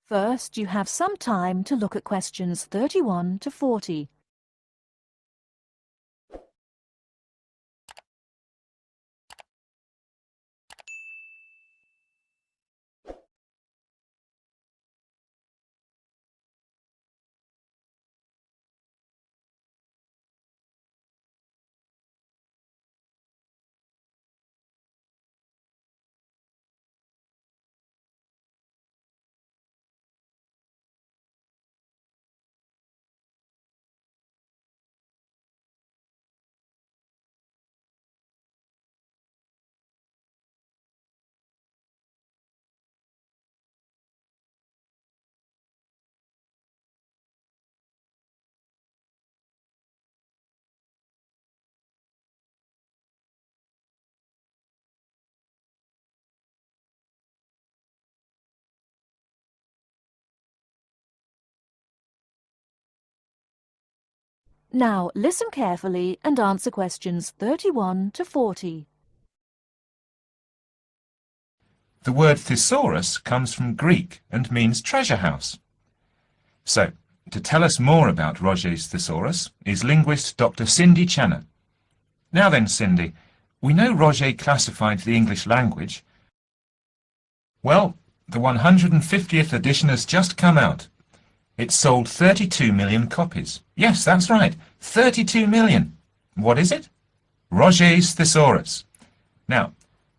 First, you have some time to look at questions 31 to 40. Now listen carefully and answer questions 31 to 40. The word thesaurus comes from Greek and means treasure house. So, to tell us more about Roget's thesaurus is linguist Dr. Cindy Channer. Now then, Cindy, we know Roget classified the English language. Well, the 150th edition has just come out. It sold 32 million copies. Yes, that's right, 32 million. What is it? Roget's thesaurus. Now,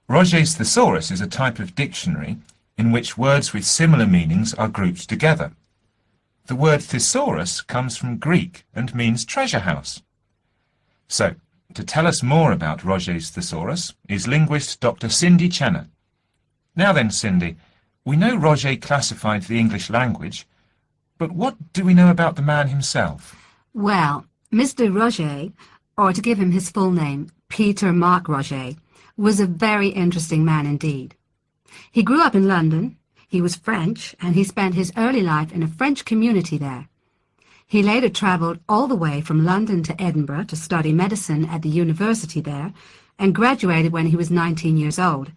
Roget's thesaurus is a type of dictionary in which words with similar meanings are grouped together. The word thesaurus comes from Greek and means treasure house. So, to tell us more about Roget's thesaurus is linguist Dr. Cindy Channer. Now then, Cindy, we know Roget classified the English language, but what do we know about the man himself? Well, Mr. Roget, or to give him his full name, Peter Mark Roget, was a very interesting man indeed. He grew up in London, he was French, and he spent his early life in a French community there. He later travelled all the way from London to Edinburgh to study medicine at the university there, and graduated when he was 19 years old,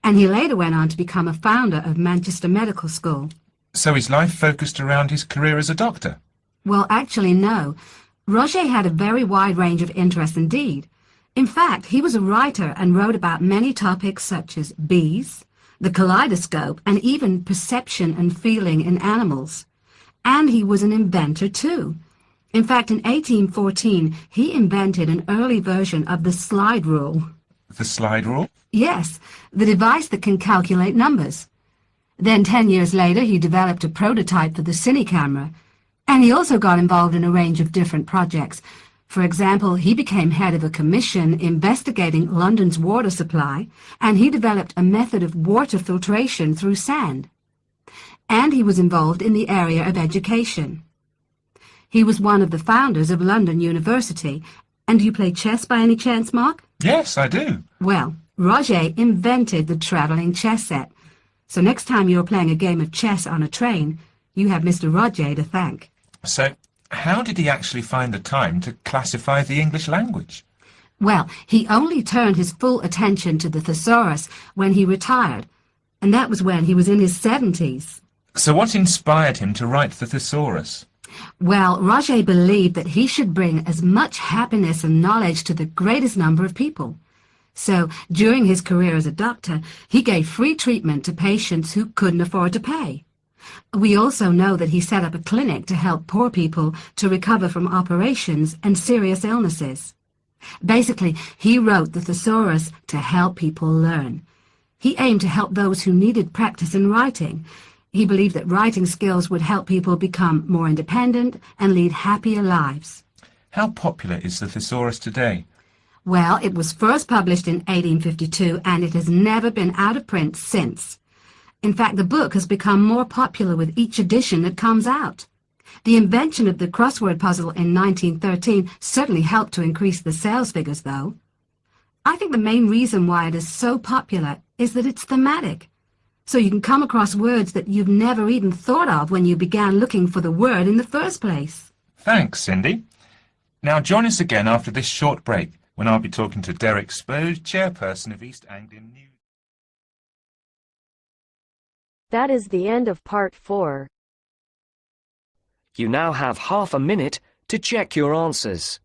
and he later went on to become a founder of Manchester Medical School. So his life focused around his career as a doctor? Well, actually, no. Roget had a very wide range of interests indeed. In fact, he was a writer and wrote about many topics such as bees, the kaleidoscope, and even perception and feeling in animals. And he was an inventor too. In fact, in 1814, he invented an early version of the slide rule. The slide rule? Yes, the device that can calculate numbers. Then 10 years later, he developed a prototype for the cine camera, and he also got involved in a range of different projects. For example, he became head of a commission investigating London's water supply, and he developed a method of water filtration through sand. And he was involved in the area of education. He was one of the founders of London University. And do you play chess by any chance, Mark? Yes, I do. Well, Roget invented the travelling chess set. So next time you're playing a game of chess on a train, you have Mr. Roget to thank. So, how did he actually find the time to classify the English language? Well, he only turned his full attention to the thesaurus when he retired, and that was when he was in his 70s. So what inspired him to write the thesaurus? Well, Roget believed that he should bring as much happiness and knowledge to the greatest number of people. So, during his career as a doctor, he gave free treatment to patients who couldn't afford to pay. We also know that he set up a clinic to help poor people to recover from operations and serious illnesses. Basically, he wrote the thesaurus to help people learn. He aimed to help those who needed practice in writing. He believed that writing skills would help people become more independent and lead happier lives. How popular is the thesaurus today? Well, it was first published in 1852, and it has never been out of print since. In fact, the book has become more popular with each edition that comes out. The invention of the crossword puzzle in 1913 certainly helped to increase the sales figures, though. I think the main reason why it is so popular is that it's thematic. So you can come across words that you've never even thought of when you began looking for the word in the first place. Thanks, Cindy. Now join us again after this short break, when I'll be talking to Derek Spode, chairperson of East Anglian News. That is the end of part 4. You now have half a minute to check your answers.